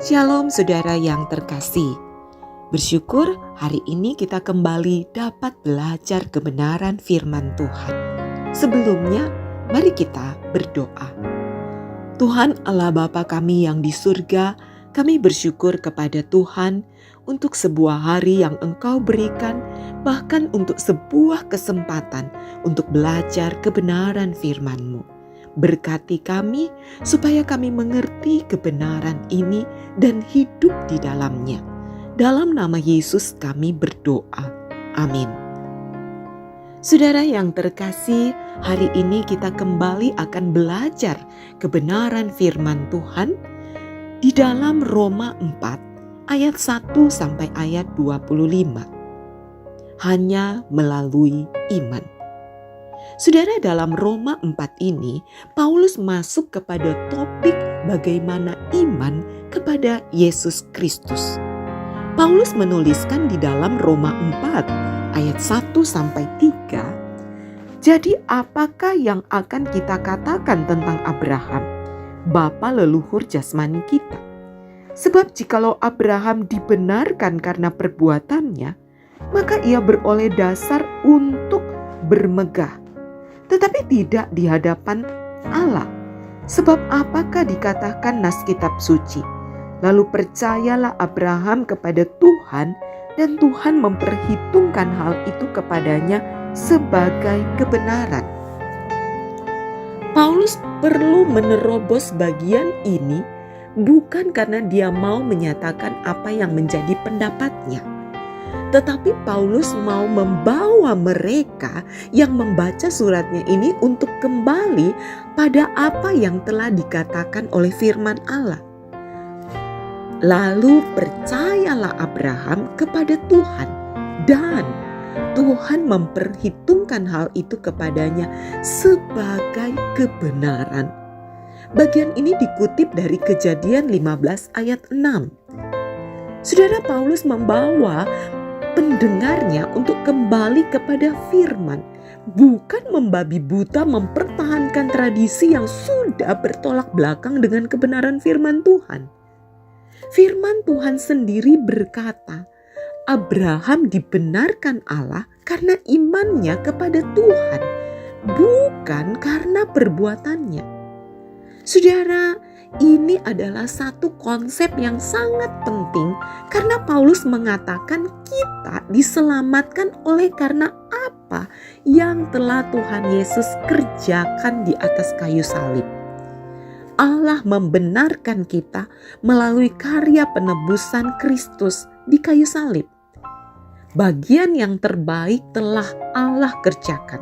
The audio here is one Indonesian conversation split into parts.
Shalom saudara yang terkasih. Bersyukur hari ini kita kembali dapat belajar kebenaran firman Tuhan. Sebelumnya, mari kita berdoa. Tuhan Allah Bapa kami yang di surga, kami bersyukur kepada Tuhan untuk sebuah hari yang Engkau berikan, bahkan untuk sebuah kesempatan untuk belajar kebenaran firman-Mu. Berkati kami supaya kami mengerti kebenaran ini dan hidup di dalamnya. Dalam nama Yesus kami berdoa. Amin. Saudara yang terkasih, hari ini kita kembali akan belajar kebenaran firman Tuhan di dalam Roma 4 ayat 1 sampai ayat 25. Hanya melalui iman. Saudara, dalam Roma 4 ini, Paulus masuk kepada topik bagaimana iman kepada Yesus Kristus. Paulus menuliskan di dalam Roma 4 ayat 1 sampai 3, jadi apakah yang akan kita katakan tentang Abraham, bapa leluhur jasmani kita? Sebab jikalau Abraham dibenarkan karena perbuatannya, maka ia beroleh dasar untuk bermegah, tetapi tidak di hadapan Allah. Sebab apakah dikatakan nas kitab suci? Lalu percayalah Abraham kepada Tuhan, dan Tuhan memperhitungkan hal itu kepadanya sebagai kebenaran. Paulus perlu menerobos bagian ini bukan karena dia mau menyatakan apa yang menjadi pendapatnya, tetapi Paulus mau membawa mereka yang membaca suratnya ini untuk kembali pada apa yang telah dikatakan oleh firman Allah. Lalu percayalah Abraham kepada Tuhan, dan Tuhan memperhitungkan hal itu kepadanya sebagai kebenaran. Bagian ini dikutip dari Kejadian 15 ayat 6. Saudara, Paulus membawa pendengarnya untuk kembali kepada firman, bukan membabi buta mempertahankan tradisi yang sudah bertolak belakang dengan kebenaran firman Tuhan. Firman Tuhan sendiri berkata, Abraham dibenarkan Allah karena imannya kepada Tuhan, bukan karena perbuatannya. Saudara, ini adalah satu konsep yang sangat penting karena Paulus mengatakan kita diselamatkan oleh karena apa yang telah Tuhan Yesus kerjakan di atas kayu salib. Allah membenarkan kita melalui karya penebusan Kristus di kayu salib. Bagian yang terbaik telah Allah kerjakan.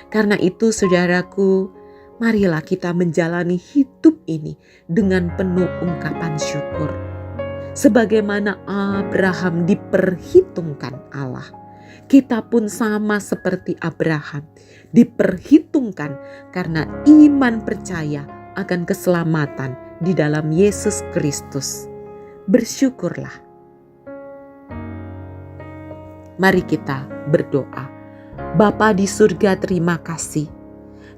Karena itu saudaraku, marilah kita menjalani hidup ini dengan penuh ungkapan syukur. Sebagaimana Abraham diperhitungkan Allah, kita pun sama seperti Abraham, diperhitungkan karena iman percaya akan keselamatan di dalam Yesus Kristus. Bersyukurlah. Mari kita berdoa. Bapa di surga, terima kasih.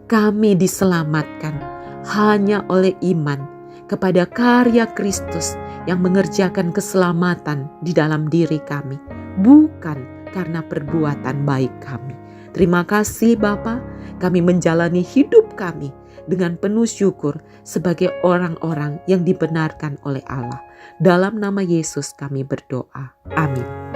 Kami diselamatkan hanya oleh iman kepada karya Kristus yang mengerjakan keselamatan di dalam diri kami, bukan karena perbuatan baik kami. Terima kasih Bapa, kami menjalani hidup kami dengan penuh syukur sebagai orang-orang yang dibenarkan oleh Allah. Dalam nama Yesus kami berdoa. Amin.